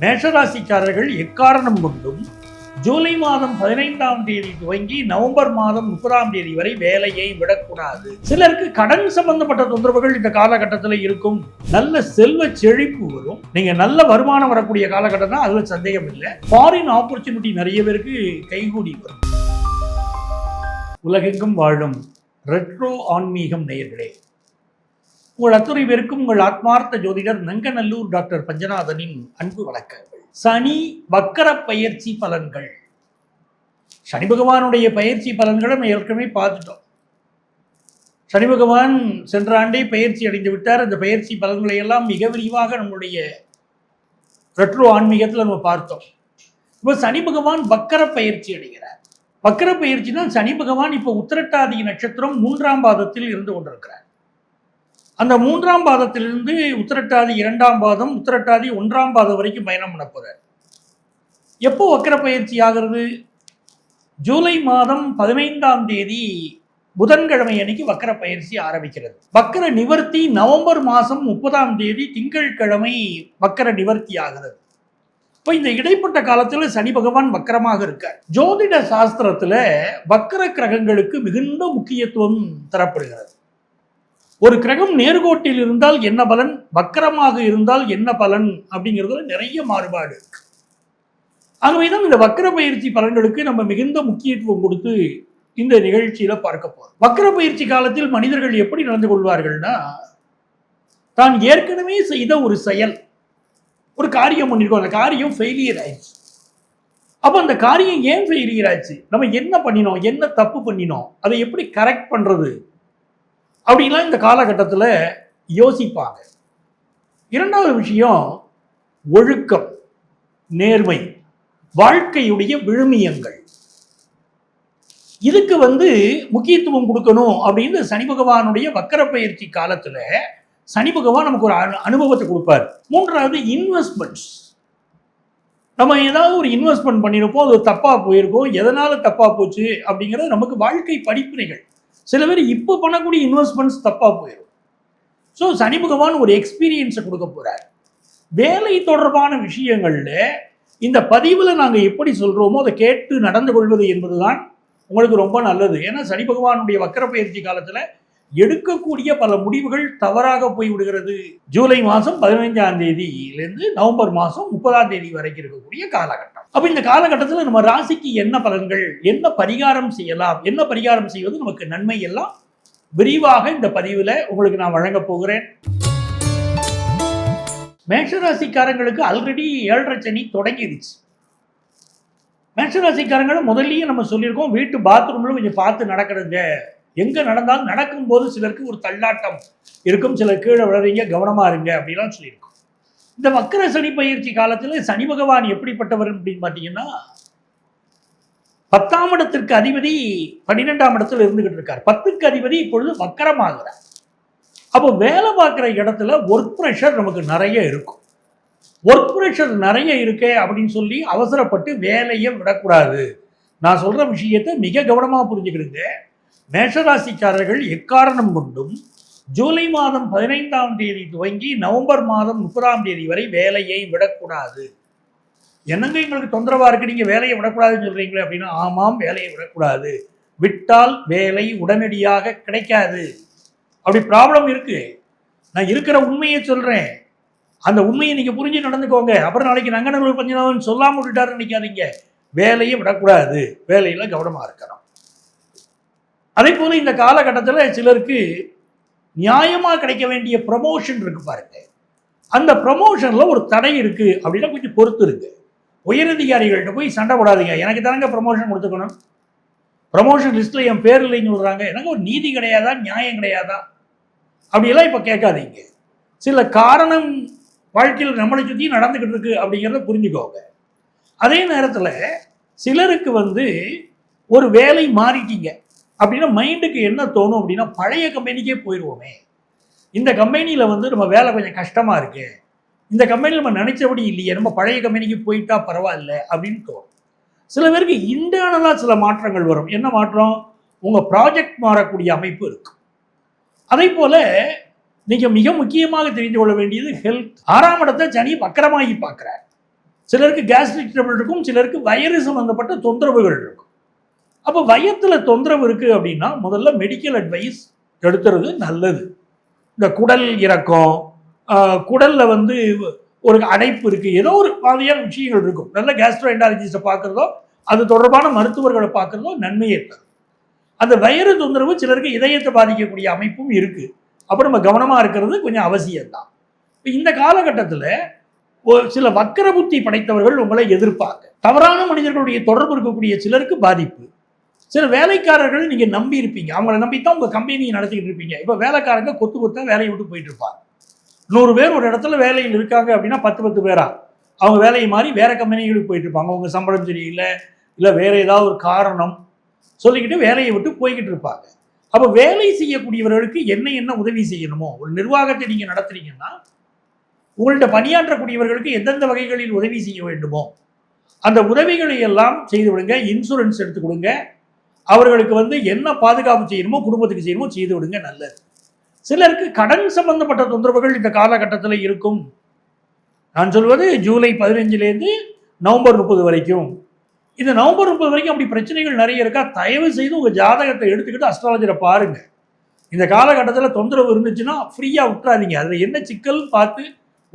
மேஷராசிக்காரர்கள் எக்காரணம் கொண்டும் ஜூலை மாதம் 15ஆம் தேதி துவங்கி நவம்பர் மாதம் 30ஆம் தேதி வரை வேலையை விடக்கூடாது. சிலருக்கு கடன் சம்பந்தப்பட்ட தொந்தரவுகள் இந்த காலகட்டத்தில் இருக்கும். நல்ல செல்வ செழிப்பு வரும். நீங்க நல்ல வருமானம் வரக்கூடிய காலகட்டம் தான், அதுல சந்தேகம் இல்லை. ஃபாரின் ஆப்பர்ச்சுனிட்டி நிறைய பேருக்கு கைகூடி வரும். உலகெங்கும் வாழும் ரெட்ரோ ஆன்மீகம் நேயர்களே, உங்கள் அத்துறை பேருக்கும் உங்கள் ஆத்மார்த்த ஜோதிடர் நங்கநல்லூர் டாக்டர் பஞ்சநாதனின் அன்பு வணக்கங்கள். சனி வக்கர பயிற்சி பலன்கள். சனி பகவானுடைய பயிற்சி பலன்களை நம்ம ஏற்கனவே பார்த்துட்டோம். சனி பகவான் சென்ற ஆண்டே பயிற்சி அடைந்து விட்டார். அந்த பயிற்சி பலன்களை எல்லாம் மிக விரிவாக நம்முடைய ரெட்ரோ ஆன்மீகத்தில் நம்ம பார்த்தோம். இப்போ சனி பகவான் வக்கர பயிற்சி அடைகிறார். வக்கர பயிற்சினா சனி பகவான் இப்போ உத்திரட்டாதி நட்சத்திரம் 3ஆம் பாதத்தில் இருந்து கொண்டிருக்கிறார். அந்த 3ஆம் பாதத்திலிருந்து உத்திரட்டாதி 2ஆம் பாதம், உத்திரட்டாதி 1ஆம் பாதம் வரைக்கும் பயணம் பண்ண போறார். எப்போ வக்கர பயிற்சி ஆகிறது? ஜூலை மாதம் 15ஆம் தேதி புதன்கிழமை அன்னைக்கு வக்கர பயிற்சி ஆரம்பிக்கிறது. வக்கர நிவர்த்தி நவம்பர் மாதம் 30ஆம் தேதி திங்கட்கிழமை வக்கர நிவர்த்தி ஆகிறது. இப்போ இந்த இடைப்பட்ட காலத்தில் சனி பகவான் வக்கரமாக இருக்கார். ஜோதிட சாஸ்திரத்துல வக்கர கிரகங்களுக்கு மிகுந்த முக்கியத்துவம் தரப்படுகிறது. ஒரு கிரகம் நேர்கோட்டில் இருந்தால் என்ன பலன், வக்கரமாக இருந்தால் என்ன பலன் அப்படிங்கிறதுல நிறைய மாறுபாடு இருக்கு. ஆகவேதான் இந்த வக்கர பயிற்சி பலன்களுக்கு நம்ம மிகுந்த முக்கியத்துவம் கொடுத்து இந்த நிகழ்ச்சியில பார்க்க போறோம். வக்கர பயிற்சி காலத்தில் மனிதர்கள் எப்படி நடந்து கொள்வார்கள்னா, தான் ஏற்கனவே செய்த ஒரு செயல், ஒரு காரியம் பண்ணிருக்கோம், அந்த காரியம் ஃபெயிலியர் ஆயிடுச்சு. அப்போ அந்த காரியம் ஏன் ஃபெயிலியர் ஆச்சு, நம்ம என்ன பண்ணினோம், என்ன தப்பு பண்ணினோம், அதை எப்படி கரெக்ட் பண்றது அப்படின்லாம் இந்த காலகட்டத்தில் யோசிப்பாங்க. இரண்டாவது விஷயம் ஒழுக்கம், நேர்மை, வாழ்க்கையுடைய விழுமியங்கள். இதுக்கு முக்கியத்துவம் கொடுக்கணும் அப்படின்னு சனி பகவானுடைய வக்கர பயிற்சி காலத்துல சனி பகவான் நமக்கு ஒரு அனுபவத்தை கொடுப்பார். மூன்றாவது இன்வெஸ்ட்மெண்ட்ஸ். நம்ம ஏதாவது ஒரு இன்வெஸ்ட்மெண்ட் பண்ணியிருப்போம், அது தப்பா போயிருக்கோம், எதனால தப்பா போச்சு அப்படிங்கிறது நமக்கு வாழ்க்கை படிப்பினைகள். சில பேர் இப்போ பண்ணக்கூடிய இன்வெஸ்ட்மெண்ட்ஸ் தப்பாக போயிடும். ஸோ சனி பகவான் ஒரு எக்ஸ்பீரியன்ஸை கொடுக்க போகிறார். வேலை தொடர்பான விஷயங்களில் இந்த பதிவில் நாங்கள் எப்படி சொல்கிறோமோ அதை கேட்டு நடந்து கொள்வது என்பது தான் உங்களுக்கு ரொம்ப நல்லது. ஏன்னா சனி பகவானுடைய வக்கர பயிற்சி காலத்தில் எடுக்கக்கூடிய பல முடிவுகள் தவறாக போய்விடுகிறது. ஜூலை மாதம் 15ஆம் தேதியிலேருந்து நவம்பர் மாதம் 30ஆம் தேதி வரைக்கும் இருக்கக்கூடிய காலகட்டம். அப்போ இந்த காலகட்டத்தில் நம்ம ராசிக்கு என்ன பலன்கள், என்ன பரிகாரம் செய்யலாம், என்ன பரிகாரம் செய்வது நமக்கு நன்மை, எல்லாம் விரிவாக இந்த பதிவில் உங்களுக்கு நான் வழங்க போகிறேன். மேஷராசிக்காரங்களுக்கு ஆல்ரெடி 7.5 சனி தொடங்கிடுச்சு. மேஷராசிக்காரங்களை முதல்லயே நம்ம சொல்லியிருக்கோம், வீட்டு பாத்ரூம்ல கொஞ்சம் பார்த்து நடக்கிறதுங்க. எங்க நடந்தாலும் நடக்கும்போது சிலருக்கு ஒரு தள்ளாட்டம் இருக்கும், சிலர் கீழே விழுறீங்க, கவனமா இருங்க அப்படிலாம் சொல்லியிருக்கோம். இந்த வக்கர சனி பயிற்சி காலத்தில் சனி பகவான் எப்படிப்பட்டவர் அப்படின்னு பார்த்தீங்கன்னா, 10ஆம் இடத்திற்கு அதிபதி 12ஆம் இடத்துல இருந்துகிட்டு இருக்கார். 10க்கு அதிபதி இப்பொழுது வக்கரமாகிறார். அப்போ வேலை பார்க்குற இடத்துல ஒர்க் ப்ரெஷர் நமக்கு நிறைய இருக்கும். ஒர்க் ப்ரெஷர் நிறைய இருக்கே அப்படின்னு சொல்லி அவசரப்பட்டு வேலையை விடக்கூடாது. நான் சொல்ற விஷயத்தை மிக கவனமாக புரிஞ்சுக்கிடுங்க. மேஷராசிக்காரர்கள் எக்காரணம் கொண்டும் ஜூலை மாதம் 15ஆம் தேதி துவங்கி நவம்பர் மாதம் 30ஆம் தேதி வரை வேலையை விடக்கூடாது. என்னங்க எங்களுக்கு தொந்தரவா இருக்கு, நீங்க வேலையை விடக்கூடாதுன்னு சொல்றீங்களே அப்படின்னா, ஆமாம், வேலையை விடக்கூடாது. விட்டால் வேலை உடனடியாக கிடைக்காது. அப்படி ப்ராப்ளம் இருக்கு. நான் இருக்கிற உண்மையை சொல்றேன், அந்த உண்மையை நீங்க புரிஞ்சு நடந்துக்கோங்க. அப்புறம் நாளைக்கு நங்கநல்லூர் பஞ்சநாதன் சொல்லாம விட்டுட்டாரு நினைக்காதீங்க. வேலையை விடக்கூடாது, வேலையில கவனமா இருக்கணும். அதே போல இந்த காலகட்டத்தில் சிலருக்கு நியாயமா கிடைக்க வேண்டிய ப்ரமோஷன் இருக்கு பாருங்க, அந்த ப்ரமோஷன்ல ஒரு தடை இருக்கு அப்படின்னா கொஞ்சம் பொறுத்து இருக்கு. உயரதிகாரிகள்கிட்ட போய் சண்டை போடாதீங்க, எனக்கு தானங்க ப்ரமோஷன் கொடுத்துக்கணும், ப்ரமோஷன் லிஸ்ட்ல என் பேர் இல்லைன்னு சொல்றாங்க, எனக்கு ஒரு நீதி கிடையாதா, நியாயம் கிடையாதா அப்படியெல்லாம் இப்போ கேட்காதீங்க. சில காரணம் வாழ்க்கையில் நம்மளை சுற்றி நடந்துகிட்டு இருக்கு அப்படிங்கிறத புரிஞ்சுக்கோங்க. அதே நேரத்தில் சிலருக்கு ஒரு வேலை மாறிட்டீங்க அப்படின்னா மைண்டுக்கு என்ன தோணும் அப்படின்னா, பழைய கம்பெனிக்கே போயிடுவோமே, இந்த கம்பெனியில் நம்ம வேலை கொஞ்சம் கஷ்டமாக இருக்கு, இந்த கம்பெனியில் நம்ம நினைச்சபடி இல்லையே, நம்ம பழைய கம்பெனிக்கு போயிட்டா பரவாயில்ல அப்படின்னு தோணும். சில பேருக்கு இன்டர்னலாக சில மாற்றங்கள் வரும். என்ன மாற்றம்? உங்கள் ப்ராஜெக்ட் மாறக்கூடிய அமைப்பு இருக்கு. அதே போல நீங்க மிக முக்கியமாக தெரிந்து கொள்ள வேண்டியது ஹெல்த். 6ஆம் இடத்தை சனி வக்கரமாகி பார்க்கிறார். சிலருக்கு கேஸ்ட்ரிக் ட்ரபிள் இருக்கும், சிலருக்கு வயிறு சம்பந்தப்பட்ட தொந்தரவுகள் இருக்கும். அப்போ வயத்துல தொந்தரவு இருக்கு அப்படின்னா முதல்ல மெடிக்கல் அட்வைஸ் எடுத்துறது நல்லது. இந்த குடல் இறக்கம், குடல்ல வந்து ஒரு அடைப்பு இருக்கு, ஏதோ ஒரு மாதிரியான விஷயங்கள் இருக்கும். நல்ல கேஸ்ட்ரோஎன்டாலஜிஸ்ட்டை பார்க்கறதோ அது தொடர்பான மருத்துவர்களை பார்க்கறதோ நன்மையை தரும். அந்த வயிறு தொந்தரவு சிலருக்கு இதயத்தை பாதிக்கக்கூடிய அமைப்பும் இருக்கு. அப்போ நம்ம கவனமா இருக்கிறது கொஞ்சம் அவசியம்தான். இந்த காலகட்டத்தில் ஒரு சில வக்கர புத்தி படைத்தவர்கள் உங்களை எதிர்ப்பாங்க. தவறான மனிதர்களுடைய தொடர்பு இருக்கக்கூடிய சிலருக்கு பாதிப்பு. சில வேலைக்காரர்கள் நீங்க நம்பி இருப்பீங்க, அவங்கள நம்பித்தான் உங்க கம்பெனியை நடத்திக்கிட்டு இருப்பீங்க. இப்போ வேலைக்காரங்க கொத்து கொத்தா வேலையை விட்டு போயிட்டு இருப்பாங்க. 100 பேர் ஒரு இடத்துல வேலையில் இருக்காங்க அப்படின்னா 10 பேரா அவங்க வேலையை மாறி வேற கம்பெனிகளுக்கு போயிட்டு இருப்பாங்க. உங்க சம்பளம் சரியில்லை, இல்லை வேற ஏதாவது ஒரு காரணம் சொல்லிக்கிட்டு வேலையை விட்டு போய்கிட்டு இருப்பாங்க. அப்போ வேலை செய்யக்கூடியவர்களுக்கு என்ன உதவி செய்யணுமோ, ஒரு நிர்வாகத்தை நீங்க நடத்துறீங்கன்னா உங்கள்கிட்ட பணியாற்றக்கூடியவர்களுக்கு எந்தெந்த வகைகளில் உதவி செய்ய வேண்டுமோ அந்த உதவிகளை எல்லாம் செய்து விடுங்க. இன்சூரன்ஸ் எடுத்து கொடுங்க. அவர்களுக்கு வந்து என்ன பாதுகாப்பு செய்யணுமோ, குடும்பத்துக்கு செய்யணுமோ செய்து விடுங்க, நல்லது. சிலருக்கு கடன் சம்பந்தப்பட்ட தொந்தரவுகள் இந்த காலகட்டத்தில் இருக்கும். நான் சொல்வது ஜூலை 15 நவம்பர் 30 வரைக்கும். இந்த நவம்பர் 30 வரைக்கும் அப்படி பிரச்சனைகள் நிறைய இருக்கா? தயவு செய்து உங்க ஜாதகத்தை எடுத்துக்கிட்டு அஸ்ட்ராலஜரை பாருங்க. இந்த காலகட்டத்தில் தொந்தரவு இருந்துச்சுன்னா ஃப்ரீயா விட்டுறாதீங்க. அதில் என்ன சிக்கல் பார்த்து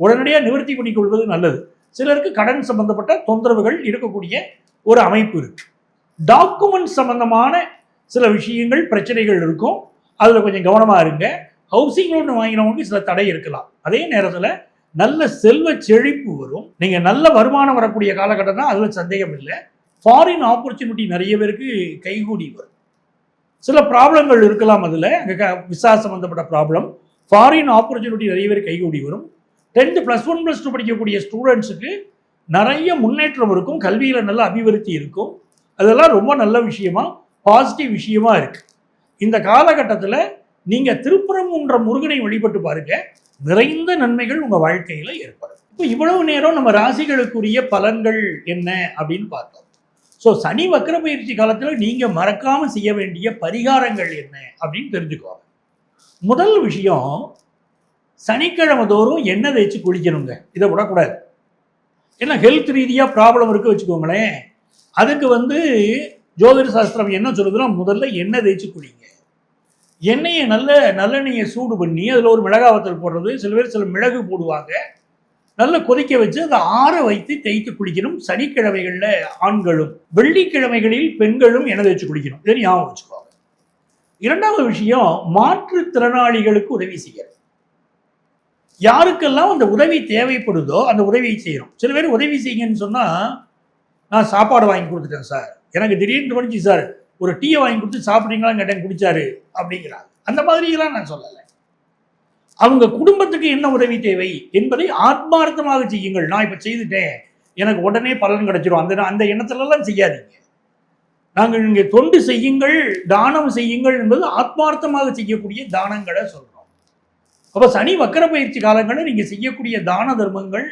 உடனடியாக நிவர்த்தி பண்ணிக் கொள்வது நல்லது. சிலருக்கு கடன் சம்பந்தப்பட்ட தொந்தரவுகள் இருக்கக்கூடிய ஒரு அமைப்பு இருக்கு. டாக்குமெண்ட் சம்பந்தமான சில விஷயங்கள் பிரச்சனைகள் இருக்கும், அதில் கொஞ்சம் கவனமாக இருங்க. ஹவுசிங் லோன் வாங்கினவங்களுக்கு சில தடை இருக்கலாம். அதே நேரத்தில் நல்ல செல்வ செழிப்பு வரும். நீங்கள் நல்ல வருமானம் வரக்கூடிய காலகட்டம் தான், அதில் சந்தேகம் இல்லை. ஃபாரின் ஆப்பர்ச்சுனிட்டி நிறைய பேருக்கு கைகூடி வரும். சில ப்ராப்ளங்கள் இருக்கலாம், அதில் அங்கே விசா சம்பந்தப்பட்ட ப்ராப்ளம். ஃபாரின் ஆப்பர்ச்சுனிட்டி நிறைய பேர் கைகூடி வரும். 10th +1 +2 படிக்கக்கூடிய ஸ்டூடெண்ட்ஸுக்கு நிறைய முன்னேற்றம் இருக்கும், கல்வியில் நல்ல அபிவிருத்தி இருக்கும். அதெல்லாம் ரொம்ப நல்ல விஷயமா, பாசிட்டிவ் விஷயமா இருக்கு. இந்த காலகட்டத்தில் நீங்க திருப்பரங்குன்ற முருகனை வழிபட்டு பாருங்க, நிறைந்த நன்மைகள் உங்க வாழ்க்கையில ஏற்படும். இப்போ இவ்வளவு நேரம் நம்ம ராசிகளுக்குரிய பலன்கள் என்ன அப்படின்னு பார்த்தோம். ஸோ சனி வக்கர பயிற்சி காலத்தில் நீங்க மறக்காம செய்ய வேண்டிய பரிகாரங்கள் என்ன அப்படின்னு தெரிஞ்சுக்கோங்க. முதல் விஷயம், சனிக்கிழமை தோறும் எண்ணெய் தேய்ச்சி குளிக்கணுங்க. இதை விடக்கூடாது. ஏன்னா ஹெல்த் ரீதியாக ப்ராப்ளம் இருக்கு வச்சுக்கோங்களேன். அதுக்கு வந்து ஜோதிட சாஸ்திரம் என்ன சொல்லுதுன்னா, முதல்ல எண்ணெய் தேய்ச்சி குளிங்க. எண்ணெயை நல்லெண்ணெயை சூடு பண்ணி அதில் ஒரு மிளகாவத்தல் போடுறது, சில பேர் சில மிளகு போடுவாங்க, நல்லா கொதிக்க வச்சு அதை ஆற வைத்து தேய்த்து குளிக்கணும். சனிக்கிழமைகளில் ஆண்களும், வெள்ளிக்கிழமைகளில் பெண்களும் எண்ணெய் தேய்ச்சி குளிக்கணும். இதை ஞாபகம் வச்சுக்கோங்க. இரண்டாவது விஷயம், மாற்றுத்திறனாளிகளுக்கு உதவி செய்யணும். யாருக்கெல்லாம் அந்த உதவி தேவைப்படுதோ அந்த உதவியை செய்யணும். சில பேர் உதவி செய்யுங்கன்னு சொன்னால், நான் சாப்பாடு வாங்கி கொடுத்துட்டேன் சார், எனக்கு திடீர்னு தோணுச்சு சார், ஒரு டீயை வாங்கி கொடுத்து சாப்பிட்றீங்களான்னு கேட்டேன், குடிச்சாரு அப்படிங்கிறாங்க. அந்த மாதிரியெல்லாம் நான் சொல்லலை. அவங்க குடும்பத்துக்கு என்ன உதவி தேவை என்பதை ஆத்மார்த்தமாக செய்யுங்கள். நான் இப்போ செய்துட்டேன், எனக்கு உடனே பலன் கிடைச்சிடும், அந்த எண்ணத்துலலாம் செய்யாதீங்க. நாங்கள் இங்கே தொண்டு செய்யுங்கள், தானம் செய்யுங்கள் என்பது ஆத்மார்த்தமாக செய்யக்கூடிய தானங்களை சொல்கிறோம். அப்போ சனி வக்கர பயிற்சி காலங்களில் நீங்கள் செய்யக்கூடிய தான தர்மங்கள்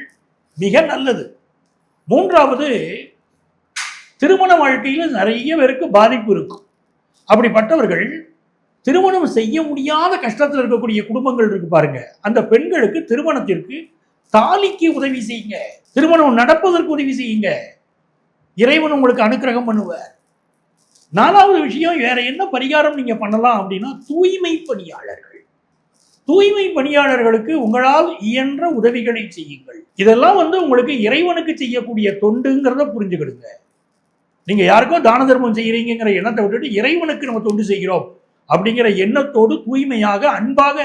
மிக நல்லது. மூன்றாவது, திருமண வாழ்க்கையில் நிறைய பேருக்கு பாதிப்பு இருக்கும். அப்படிப்பட்டவர்கள் திருமணம் செய்ய முடியாத கஷ்டத்தில் இருக்கக்கூடிய குடும்பங்கள் இருக்கு பாருங்க, அந்த பெண்களுக்கு திருமணத்திற்கு தாலிக்கு உதவி செய்யுங்க, திருமணம் நடப்பதற்கு உதவி செய்யுங்க, இறைவன் உங்களுக்கு அனுக்கிரகம் பண்ணுவார். நாலாவது விஷயம், வேற என்ன பரிகாரம் நீங்க பண்ணலாம் அப்படின்னா, தூய்மை பணியாளர்கள். தூய்மை பணியாளர்களுக்கு உங்களால் இயன்ற உதவிகளை செய்யுங்கள். இதெல்லாம் வந்து உங்களுக்கு இறைவனுக்கு செய்யக்கூடிய தொண்டுங்கிறத புரிஞ்சுக்கிடுங்க. நீங்க யாருக்கோ தான தர்மம் செய்யறீங்கிற எண்ணத்தை விட்டுட்டு இறைவனுக்கு நம்ம தொண்டு செய்கிறோம் அப்படிங்கிற எண்ணத்தோடு தூய்மையாக அன்பாக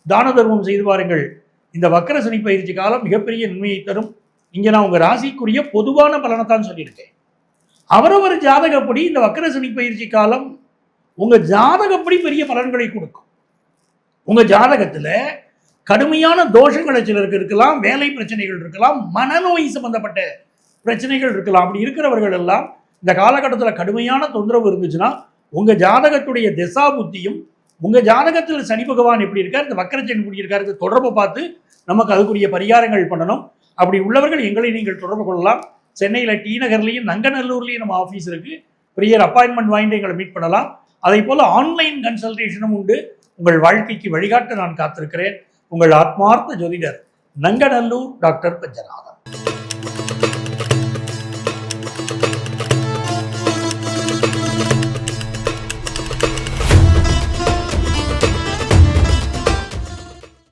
தான தர்மம் செய்து பாருங்கள். இந்த வக்கர சனி பயிற்சி காலம் மிகப்பெரிய நன்மையை தரும். இங்க நான் உங்க ராசிக்குரிய பொதுவான பலனைத்தான் சொல்லியிருக்கேன். அவரவர் ஜாதகப்படி இந்த வக்கர சனி பயிற்சி காலம் உங்க ஜாதகப்படி பெரிய பலன்களை கொடுக்கும். உங்க ஜாதகத்துல கடுமையான தோஷங்களை சிலருக்கு இருக்கலாம், வேலை பிரச்சனைகள் இருக்கலாம், மனநோய் சம்பந்தப்பட்ட பிரச்சனைகள் இருக்கலாம். அப்படி இருக்கிறவர்கள் எல்லாம் இந்த காலகட்டத்தில் கடுமையான தொந்தரவு இருந்துச்சுன்னா உங்க ஜாதகத்துடைய திசா புத்தியும், உங்க ஜாதகத்தில் சனி பகவான் எப்படி இருக்கார், இந்த வக்கரச்சனி எப்படி இருக்காரு தொடர்பு பார்த்து நமக்கு அதுக்குரிய பரிகாரங்கள் பண்ணணும். அப்படி உள்ளவர்கள் எங்களை நீங்கள் தொடர்பு கொள்ளலாம். சென்னையில் டி நகர்லையும் நங்கநல்லூர்லையும் நம்ம ஆஃபீஸ் இருக்கு. ப்ரியர் அப்பாயின்மெண்ட் வாங்கிட்டு எங்களை மீட் பண்ணலாம். அதே போல ஆன்லைன் கன்சல்டேஷனும் உண்டு. உங்கள் வாழ்க்கைக்கு வழிகாட்ட நான் காத்திருக்கிறேன். உங்கள் ஆத்மார்த்த ஜோதிடர் நங்கநல்லூர் டாக்டர் பஞ்சநாதன்.